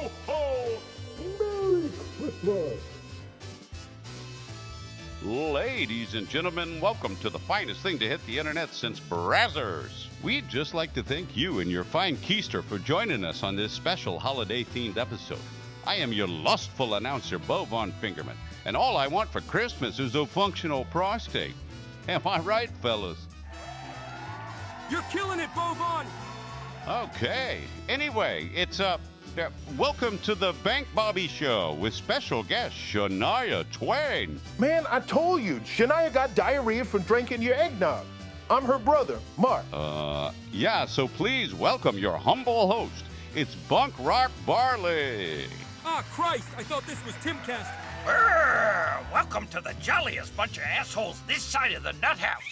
ho, ho! Merry Christmas! Ladies and gentlemen, welcome to the finest thing to hit the internet since Brazzers. We'd just like to thank you and your fine keister for joining us on this special holiday-themed episode. I am your lustful announcer, Bo Von Fingerman, and all I want for Christmas is a functional prostate. Am I right, fellas? You're killing it, Bo Von! Okay. Anyway, it's welcome to the Bank Bobby Show with special guest Shania Twain. Man, I told you, Shania got diarrhea from drinking your eggnog. I'm her brother, Mark. Yeah, so please welcome your humble host. It's Bankrupt Barry. Ah, Christ, I thought this was Timcast. Welcome to the jolliest bunch of assholes this side of the nut house.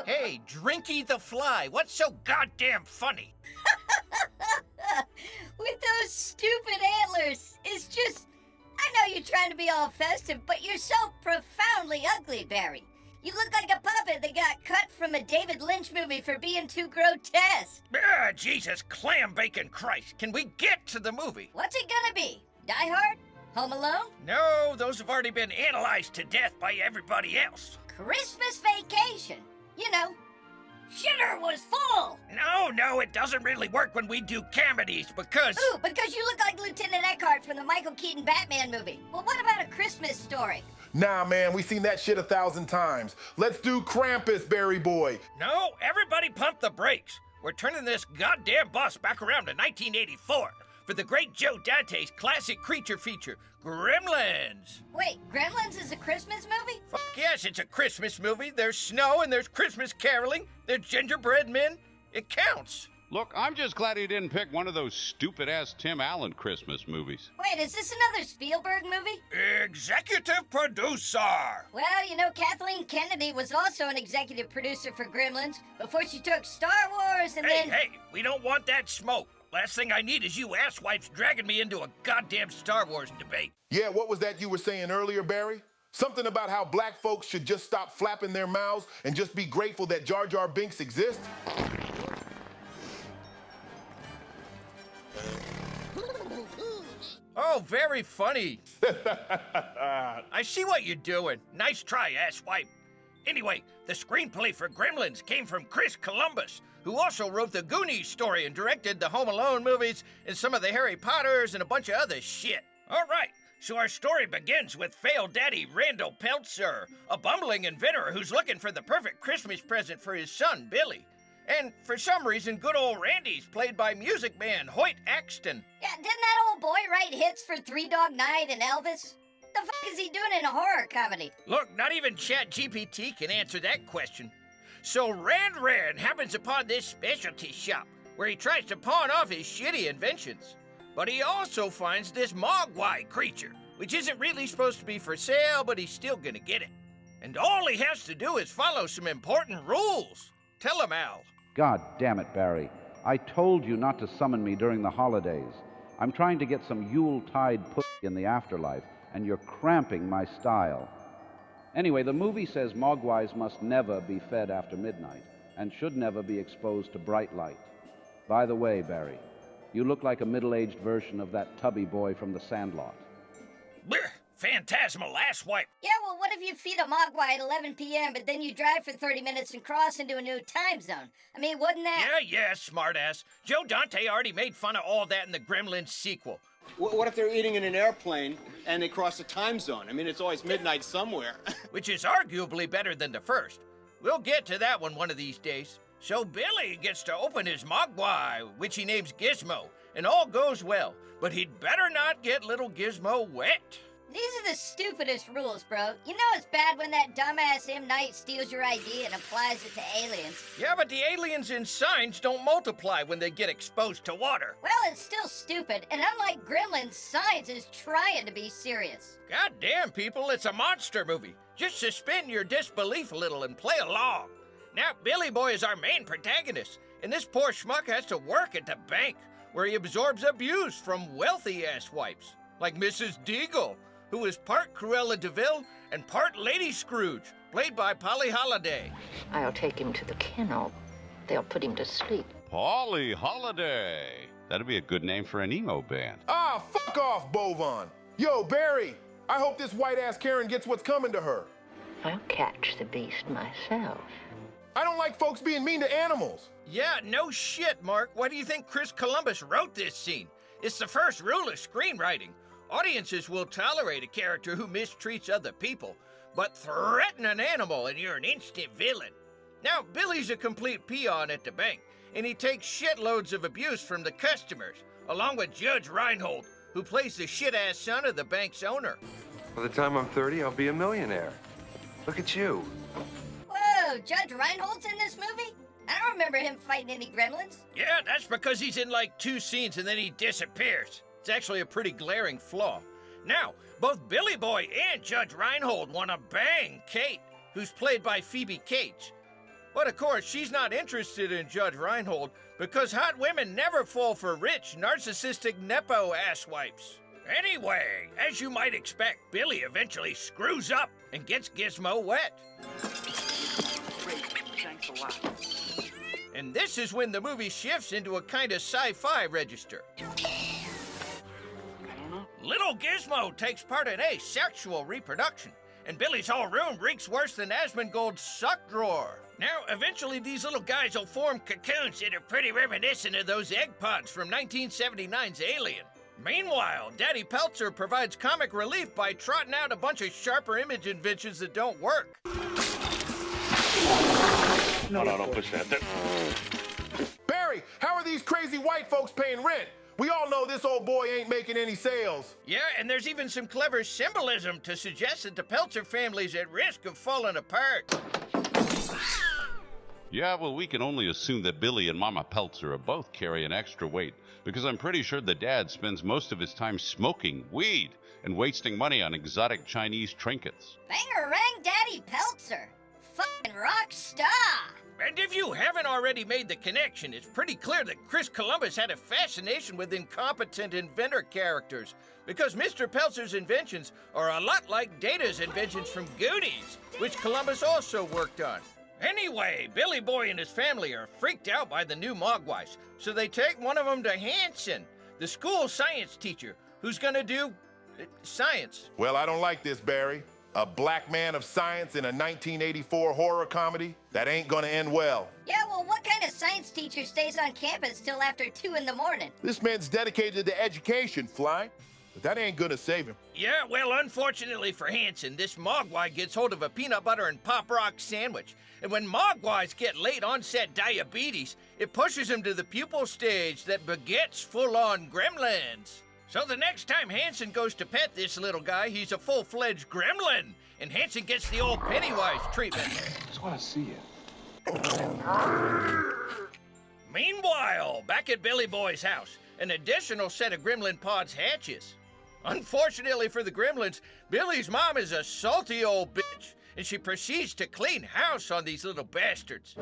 Hey, Drinky the Fly, what's so goddamn funny? With those stupid antlers, it's just... I know you're trying to be all festive, but you're so profoundly ugly, Barry. You look like a puppet that got cut from a David Lynch movie for being too grotesque. Jesus, clam bacon Christ, can we get to the movie? What's it gonna be? Die Hard? Home Alone? No, those have already been analyzed to death by everybody else. Christmas Vacation? You know, shitter was full. No, it doesn't really work when we do comedies because... Ooh, because you look like Lieutenant Eckhart from the Michael Keaton Batman movie. Well, what about A Christmas Story? Nah, man, we've seen that shit 1,000 times. Let's do Krampus, Barry boy. No, everybody pump the brakes. We're turning this goddamn bus back around to 1984 for the great Joe Dante's classic creature feature, Gremlins. Wait, Gremlins is a Christmas movie? Fuck yes, it's a Christmas movie. There's snow and there's Christmas caroling. There's gingerbread men. It counts. Look, I'm just glad he didn't pick one of those stupid-ass Tim Allen Christmas movies. Wait, is this another Spielberg movie? Executive producer. Well, you know, Kathleen Kennedy was also an executive producer for Gremlins before she took Star Wars and then... Hey, we don't want that smoke. Last thing I need is you asswipes dragging me into a goddamn Star Wars debate. Yeah, what was that you were saying earlier, Barry? Something about how black folks should just stop flapping their mouths and just be grateful that Jar Jar Binks exists? Oh, very funny. I see what you're doing. Nice try, asswipe. Anyway, the screenplay for Gremlins came from Chris Columbus, who also wrote the Goonies story and directed the Home Alone movies and some of the Harry Potters and a bunch of other shit. All right, so our story begins with failed daddy Randall Peltzer, a bumbling inventor who's looking for the perfect Christmas present for his son, Billy. And for some reason, good old Randy's played by music man Hoyt Axton. Yeah, didn't that old boy write hits for Three Dog Night and Elvis? The fuck is he doing in a horror comedy? Look, not even ChatGPT can answer that question. So Rand happens upon this specialty shop where he tries to pawn off his shitty inventions. But he also finds this mogwai creature, which isn't really supposed to be for sale, but he's still gonna get it. And all he has to do is follow some important rules. Tell him, Al. God damn it, Barry. I told you not to summon me during the holidays. I'm trying to get some Yuletide pussy in the afterlife, and you're cramping my style. Anyway, the movie says mogwais must never be fed after midnight and should never be exposed to bright light. By the way, Barry, you look like a middle-aged version of that tubby boy from The Sandlot. Blech, phantasmal asswipe. Yeah, well, what if you feed a mogwai at 11 p.m., but then you drive for 30 minutes and cross into a new time zone? I mean, wouldn't that... Yeah, smartass. Joe Dante already made fun of all that in the Gremlins sequel. What if they're eating in an airplane and they cross a time zone? I mean, it's always midnight somewhere. Which is arguably better than the first. We'll get to that one of these days. So Billy gets to open his mogwai, which he names Gizmo, and all goes well. But he'd better not get little Gizmo wet. These are the stupidest rules, bro. You know it's bad when that dumbass M. Night steals your idea and applies it to aliens. Yeah, but the aliens in signs don't multiply when they get exposed to water. Well, it's still stupid, and unlike Gremlins, science is trying to be serious. Goddamn, people, it's a monster movie. Just suspend your disbelief a little and play along. Now, Billy Boy is our main protagonist, and this poor schmuck has to work at the bank, where he absorbs abuse from wealthy asswipes, like Mrs. Deagle, who is part Cruella DeVille and part Lady Scrooge, played by Polly Holliday. I'll take him to the kennel. They'll put him to sleep. Polly Holiday. That'd be a good name for an emo band. Ah, fuck off, Bovon. Yo, Barry, I hope this white-ass Karen gets what's coming to her. I'll catch the beast myself. I don't like folks being mean to animals. Yeah, no shit, Mark. Why do you think Chris Columbus wrote this scene? It's the first rule of screenwriting. Audiences will tolerate a character who mistreats other people, but threaten an animal and you're an instant villain. Now, Billy's a complete peon at the bank, and he takes shitloads of abuse from the customers, along with Judge Reinhold, who plays the shit-ass son of the bank's owner. By the time I'm 30, I'll be a millionaire. Look at you. Whoa, Judge Reinhold's in this movie? I don't remember him fighting any gremlins. Yeah, that's because he's in like 2 scenes and then he disappears. It's actually a pretty glaring flaw. Now, both Billy Boy and Judge Reinhold want to bang Kate, who's played by Phoebe Cates. But of course, she's not interested in Judge Reinhold because hot women never fall for rich, narcissistic Nepo asswipes. Anyway, as you might expect, Billy eventually screws up and gets Gizmo wet. Great, thanks a lot. And this is when the movie shifts into a kind of sci-fi register. Little Gizmo takes part in asexual reproduction, and Billy's whole room reeks worse than Asmongold's sock drawer. Now, eventually these little guys will form cocoons that are pretty reminiscent of those egg pods from 1979's Alien. Meanwhile, Daddy Peltzer provides comic relief by trotting out a bunch of sharper image inventions that don't work. No, don't push that. Barry, how are these crazy white folks paying rent? We all know this old boy ain't making any sales. Yeah, and there's even some clever symbolism to suggest that the Peltzer family's at risk of falling apart. Yeah, well, we can only assume that Billy and Mama Peltzer are both carrying extra weight, because I'm pretty sure the dad spends most of his time smoking weed and wasting money on exotic Chinese trinkets. Bangarang Daddy Peltzer. Fucking rock star. And if you haven't already made the connection, it's pretty clear that Chris Columbus had a fascination with incompetent inventor characters, because Mr. Peltzer's inventions are a lot like Data's inventions from Goonies, which Columbus also worked on. Anyway, Billy Boy and his family are freaked out by the new Mogwais, so they take one of them to Hanson, the school science teacher, who's gonna do science. Well, I don't like this, Barry. A black man of science in a 1984 horror comedy? That ain't gonna end well. Yeah, well, what kind of science teacher stays on campus till after 2 in the morning? This man's dedicated to education, Fly. But that ain't gonna save him. Yeah, well, unfortunately for Hanson, this Mogwai gets hold of a peanut butter and pop rock sandwich. And when Mogwais get late onset diabetes, it pushes him to the pupal stage that begets full-on gremlins. So the next time Hanson goes to pet this little guy, he's a full-fledged gremlin, and Hanson gets the old Pennywise treatment. Just want to see you. Meanwhile, back at Billy Boy's house, an additional set of gremlin pods hatches. Unfortunately for the gremlins, Billy's mom is a salty old bitch, and she proceeds to clean house on these little bastards.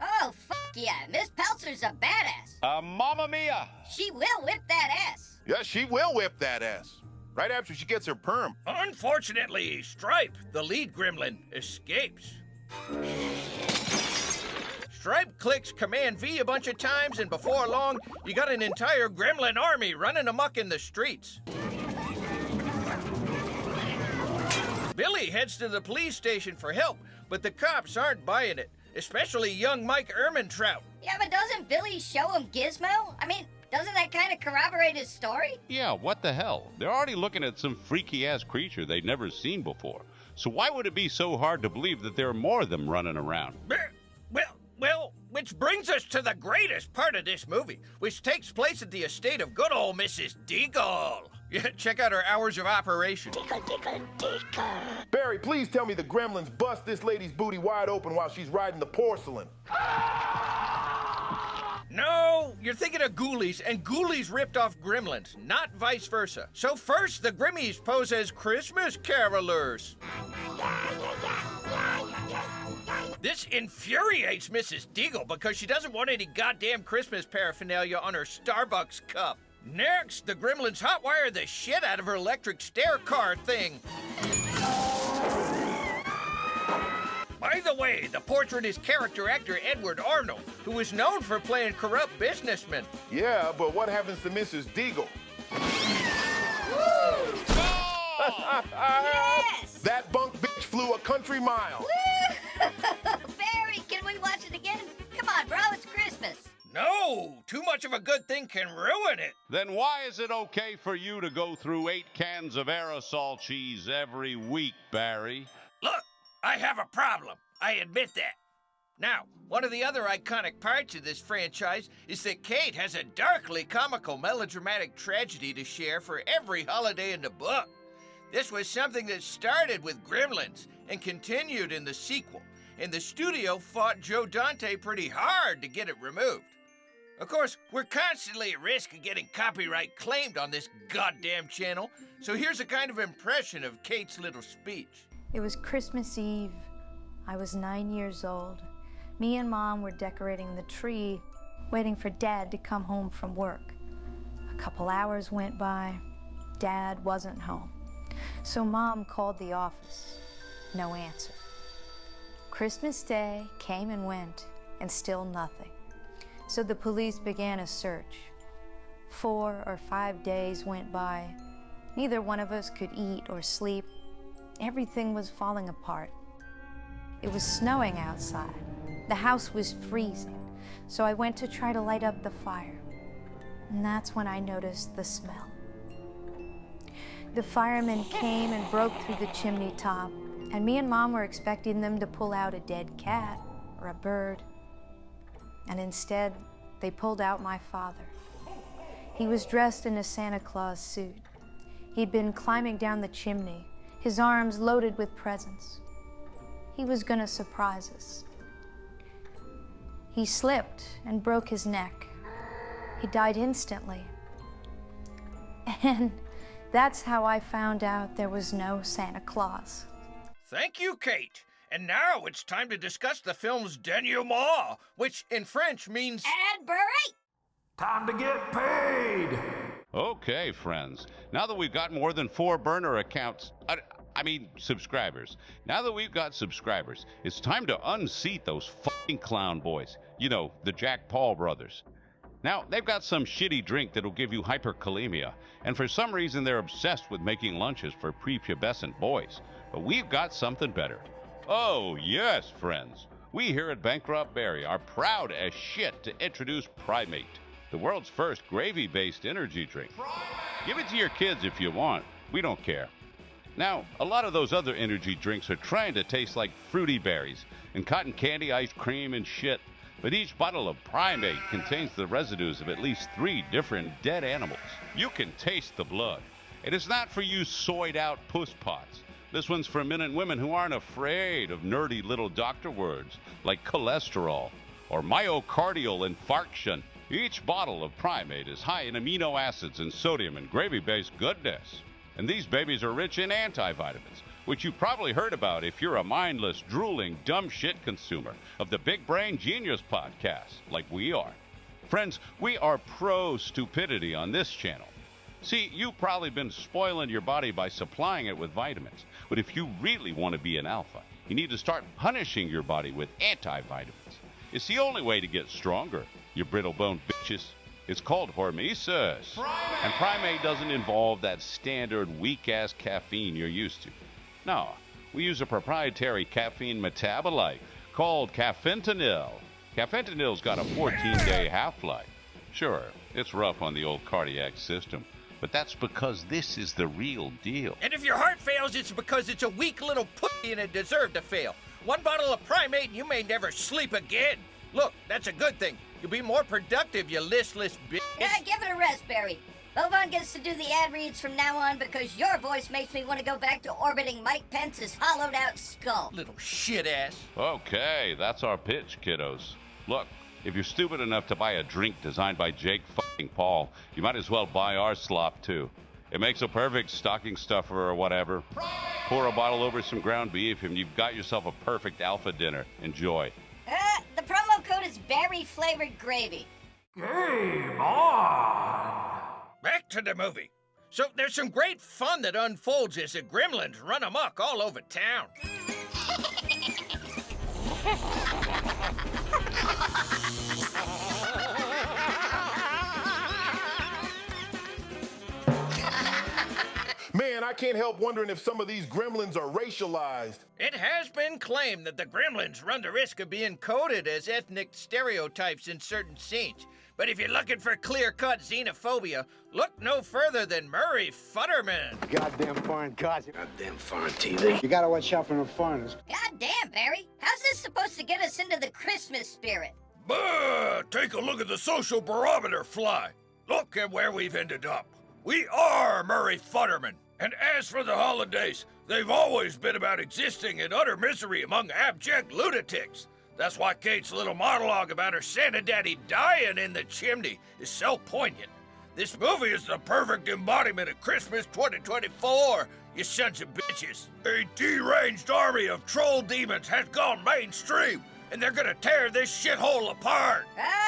Oh, fuck yeah, Miss Peltzer's a badass. Mamma mia! She will whip that ass. Yeah, she will whip that ass. Right after she gets her perm. Unfortunately, Stripe, the lead gremlin, escapes. Stripe clicks Command V a bunch of times, and before long, you got an entire gremlin army running amok in the streets. Billy heads to the police station for help, but the cops aren't buying it, especially young Mike Ehrmantraut. Yeah, but doesn't Billy show him Gizmo? I mean, doesn't that kind of corroborate his story? Yeah, what the hell? They're already looking at some freaky-ass creature they'd never seen before. So why would it be so hard to believe that there are more of them running around? Well, which brings us to the greatest part of this movie, which takes place at the estate of good old Mrs. Deagle. Yeah, check out her hours of operation. Barry, please tell me the gremlins bust this lady's booty wide open while she's riding the porcelain. No, you're thinking of Ghoulies, and Ghoulies ripped off Gremlins, not vice versa. So first, the Grimmies pose as Christmas carolers. This infuriates Mrs. Deagle because she doesn't want any goddamn Christmas paraphernalia on her Starbucks cup. Next, the Gremlins hotwire the shit out of her electric stair car thing. By the way, the portrait is character actor Edward Arnold, who is known for playing corrupt businessmen. Yeah, but what happens to Mrs. Deagle? Yes! That bunk bitch flew a country mile. Barry, can we watch it again? Come on, bro, it's Christmas. No, too much of a good thing can ruin it. Then why is it okay for you to go through 8 cans of aerosol cheese every week, Barry? Look, I have a problem. I admit that. Now, one of the other iconic parts of this franchise is that Kate has a darkly comical melodramatic tragedy to share for every holiday in the book. This was something that started with Gremlins and continued in the sequel, and the studio fought Joe Dante pretty hard to get it removed. Of course, we're constantly at risk of getting copyright claimed on this goddamn channel, so here's a kind of impression of Kate's little speech. It was Christmas Eve. I was 9 years old. Me and Mom were decorating the tree, waiting for Dad to come home from work. A couple hours went by. Dad wasn't home. So Mom called the office. No answer. Christmas Day came and went, and still nothing. So the police began a search. 4 or 5 days went by. Neither one of us could eat or sleep. Everything was falling apart. It was snowing outside. The house was freezing, so I went to try to light up the fire. And that's when I noticed the smell. The firemen came and broke through the chimney top, and me and Mom were expecting them to pull out a dead cat or a bird. And instead, they pulled out my father. He was dressed in a Santa Claus suit. He'd been climbing down the chimney, his arms loaded with presents. He was gonna surprise us. He slipped and broke his neck. He died instantly. And that's how I found out there was no Santa Claus. Thank you, Kate. And now it's time to discuss the film's denouement, which in French means... And Barry! Time to get paid! Okay, friends. Now that we've got more than 4 burner accounts, subscribers. Now that we've got subscribers, it's time to unseat those fucking clown boys. You know, the Jack Paul brothers. Now, they've got some shitty drink that'll give you hyperkalemia, and for some reason they're obsessed with making lunches for prepubescent boys. But we've got something better. Oh, yes, friends. We here at Bankrupt Barry are proud as shit to introduce PRIMATE, the world's first gravy-based energy drink. Give it to your kids if you want. We don't care. Now, a lot of those other energy drinks are trying to taste like fruity berries and cotton candy ice cream and shit, but each bottle of PRIMATE contains the residues of at least 3 different dead animals. You can taste the blood. It is not for you soyed-out pusspots. This one's for men and women who aren't afraid of nerdy little doctor words like cholesterol or myocardial infarction. Each bottle of PRIMATE is high in amino acids and sodium and gravy-based goodness. And these babies are rich in antivitamins, which you probably heard about if you're a mindless, drooling, dumb shit consumer of the Big Brain Genius podcast, like we are. Friends, we are pro-stupidity on this channel. See, you've probably been spoiling your body by supplying it with vitamins. But if you really want to be an alpha, you need to start punishing your body with antivitamins. It's the only way to get stronger, you brittle-boned bitches. It's called hormesis. PRIMATE! And PRIMATE doesn't involve that standard weak-ass caffeine you're used to. No, we use a proprietary caffeine metabolite called caffentanil. Caffentanil's got a 14-day half-life. Sure, it's rough on the old cardiac system, but that's because this is the real deal. And if your heart fails, it's because it's a weak little pussy and it deserved to fail. 1 bottle of PRIMATE and you may never sleep again. Look, that's a good thing. You'll be more productive, you listless bitch. Yeah, give it a rest, Barry. Bovan gets to do the ad reads from now on because your voice makes me want to go back to orbiting Mike Pence's hollowed-out skull. Little shit-ass. Okay, that's our pitch, kiddos. Look, if you're stupid enough to buy a drink designed by Jake fucking Paul, you might as well buy our slop, too. It makes a perfect stocking stuffer or whatever. Pour a bottle over some ground beef and you've got yourself a perfect alpha dinner. Enjoy. The promo code is berry-flavored gravy. Game on! Back to the movie. So there's some great fun that unfolds as the Gremlins run amok all over town. Man, I can't help wondering if some of these gremlins are racialized. It has been claimed that the Gremlins run the risk of being coded as ethnic stereotypes in certain scenes. But if you're looking for clear-cut xenophobia, look no further than Murray Futterman. Goddamn foreign gods. Goddamn foreign TV. You gotta watch out for the foreigners. Goddamn, Barry. How's this supposed to get us into the Christmas spirit? Take a look at the social barometer, Fly. Look at where we've ended up. We are Murray Futterman. And as for the holidays, they've always been about existing in utter misery among abject lunatics. That's why Kate's little monologue about her Santa Daddy dying in the chimney is so poignant. This movie is the perfect embodiment of Christmas 2024, you sons of bitches. A deranged army of troll demons has gone mainstream, and they're gonna tear this shithole apart.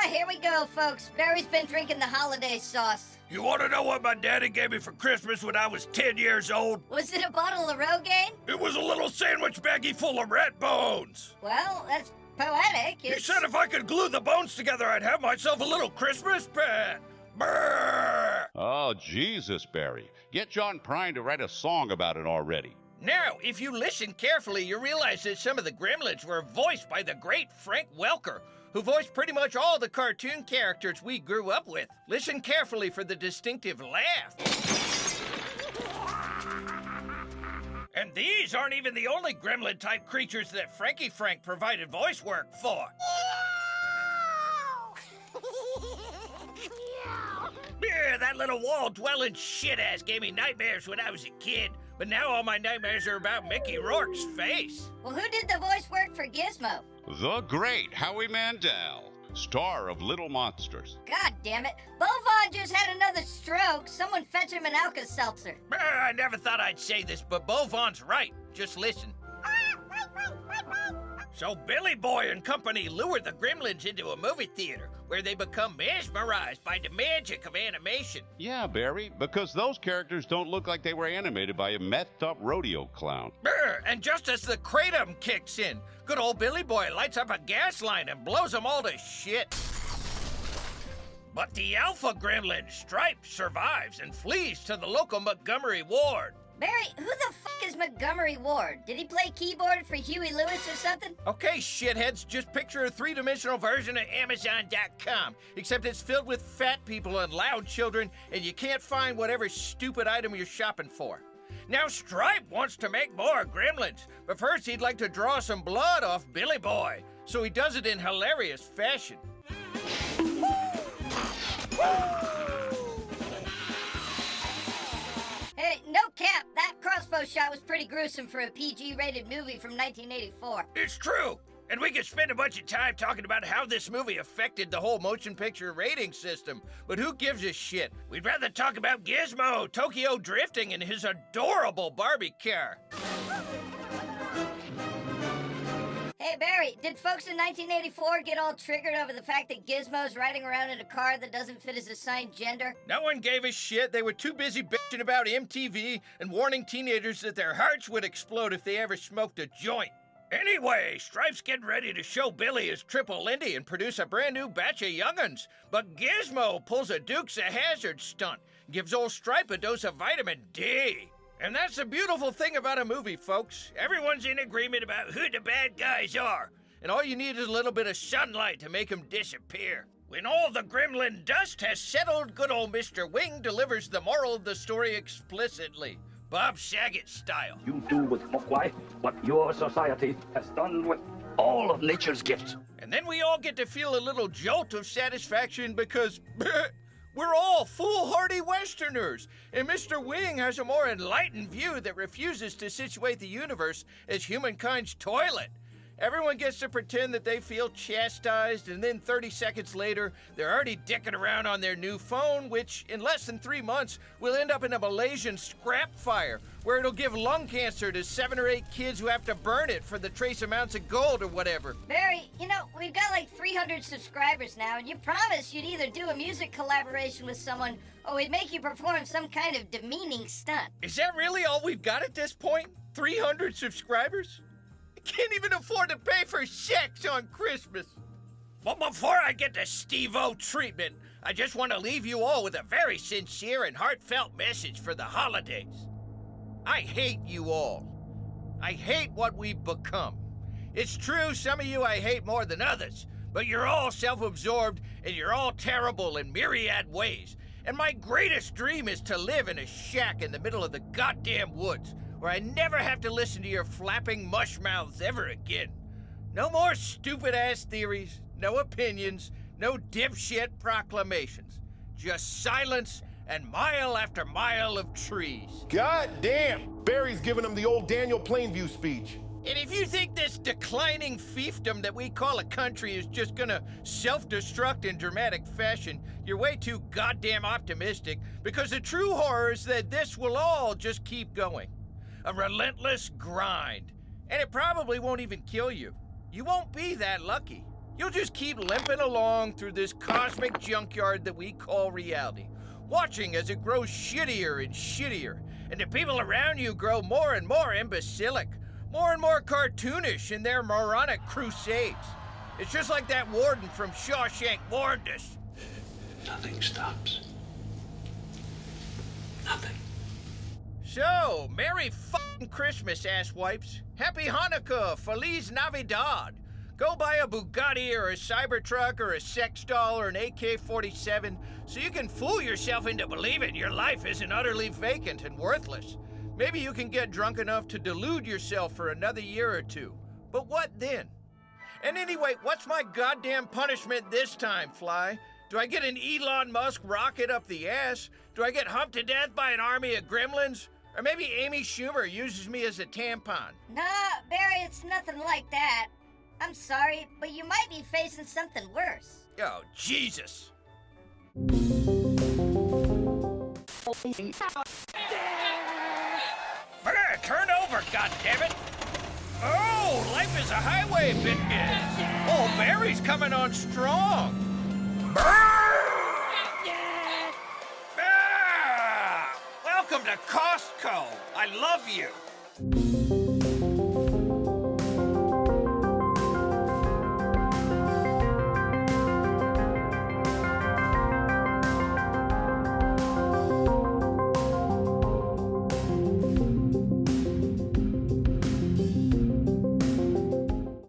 Here we go, folks. Barry's been drinking the holiday sauce. You want to know what my daddy gave me for Christmas when I was 10 years old? Was it a bottle of Rogaine? It was a little sandwich baggie full of rat bones. Well, that's poetic. He said if I could glue the bones together, I'd have myself a little Christmas pet. Brrr. Oh, Jesus, Barry. Get John Prine to write a song about it already. Now, if you listen carefully, you realize that some of the Gremlins were voiced by the great Frank Welker, who voiced pretty much all the cartoon characters we grew up with. Listen carefully for the distinctive laugh. And these aren't even the only gremlin-type creatures that Frankie Frank provided voice work for. Yeah, that little wall-dwelling shit-ass gave me nightmares when I was a kid, but now all my nightmares are about Mickey Rourke's face. Well, who did the voice work for Gizmo? The great Howie Mandel, star of Little Monsters. God damn it. Bovon just had another stroke. Someone fetch him an Alka-Seltzer. I never thought I'd say this, but Bovon's right. Just listen. So Billy Boy and company lure the Gremlins into a movie theater where they become mesmerized by the magic of animation. Yeah, Barry, because those characters don't look like they were animated by a methed-up rodeo clown. And just as the kratom kicks in, good old Billy Boy lights up a gas line and blows them all to shit. But the alpha gremlin, Stripe, survives and flees to the local Montgomery ward. Barry, who the fuck is Montgomery Ward? Did he play keyboard for Huey Lewis or something? Okay, shitheads, just picture a three-dimensional version of Amazon.com, except it's filled with fat people and loud children, and you can't find whatever stupid item you're shopping for. Now, Stripe wants to make more Gremlins, but first he'd like to draw some blood off Billy Boy, so he does it in hilarious fashion. Hey, no cap, that crossbow shot was pretty gruesome for a PG-rated movie from 1984. It's true, and we could spend a bunch of time talking about how this movie affected the whole motion picture rating system, but who gives a shit? We'd rather talk about Gizmo, Tokyo drifting, and his adorable Barbie car. Hey, Barry, did folks in 1984 get all triggered over the fact that Gizmo's riding around in a car that doesn't fit his assigned gender? No one gave a shit. They were too busy bitching about MTV and warning teenagers that their hearts would explode if they ever smoked a joint. Anyway, Stripe's getting ready to show Billy his triple Lindy and produce a brand new batch of young'uns. But Gizmo pulls a Dukes of Hazzard stunt, gives old Stripe a dose of vitamin D. And that's the beautiful thing about a movie, folks. Everyone's in agreement about who the bad guys are. And all you need is a little bit of sunlight to make them disappear. When all the gremlin dust has settled, good old Mr. Wing delivers the moral of the story explicitly. Bob Saget style. You do with Mogwai what your society has done with all of nature's gifts. And then we all get to feel a little jolt of satisfaction because we're all foolhardy Westerners, and Mr. Wing has a more enlightened view that refuses to situate the universe as humankind's toilet. Everyone gets to pretend that they feel chastised, and then 30 seconds later, they're already dicking around on their new phone, which, in less than 3 months, will end up in a Malaysian scrap fire, where it'll give lung cancer to 7 or 8 kids who have to burn it for the trace amounts of gold or whatever. Barry, you know, we've got like 300 subscribers now, and you promised you'd either do a music collaboration with someone or we'd make you perform some kind of demeaning stunt. Is that really all we've got at this point? 300 subscribers? Can't even afford to pay for sex on Christmas. But before I get to Steve-O treatment, I just want to leave you all with a very sincere and heartfelt message for the holidays. I hate you all. I hate what we've become. It's true, some of you I hate more than others, but you're all self-absorbed and you're all terrible in myriad ways. And my greatest dream is to live in a shack in the middle of the goddamn woods, where I never have to listen to your flapping mush mouths ever again. No more stupid-ass theories, no opinions, no dipshit proclamations. Just silence and mile after mile of trees. God damn! Barry's giving him the old Daniel Plainview speech. And if you think this declining fiefdom that we call a country is just gonna self-destruct in dramatic fashion, you're way too goddamn optimistic, because the true horror is that this will all just keep going. A relentless grind. And it probably won't even kill you. You won't be that lucky. You'll just keep limping along through this cosmic junkyard that we call reality, watching as it grows shittier and shittier, and the people around you grow more and more imbecilic, more and more cartoonish in their moronic crusades. It's just like that warden from Shawshank warned us. Nothing stops. Nothing. So, Merry f***ing Christmas, asswipes. Happy Hanukkah, Feliz Navidad. Go buy a Bugatti or a Cybertruck or a sex doll or an AK-47 so you can fool yourself into believing your life isn't utterly vacant and worthless. Maybe you can get drunk enough to delude yourself for another year or two. But what then? And anyway, what's my goddamn punishment this time, Fly? Do I get an Elon Musk rocket up the ass? Do I get humped to death by an army of gremlins? Or maybe Amy Schumer uses me as a tampon? Nah, Barry, it's nothing like that. I'm sorry, but you might be facing something worse. Oh, Jesus. Turn over, goddammit! Oh, life is a highway, bitches! Oh, Barry's coming on strong! Welcome to Costco! I love you!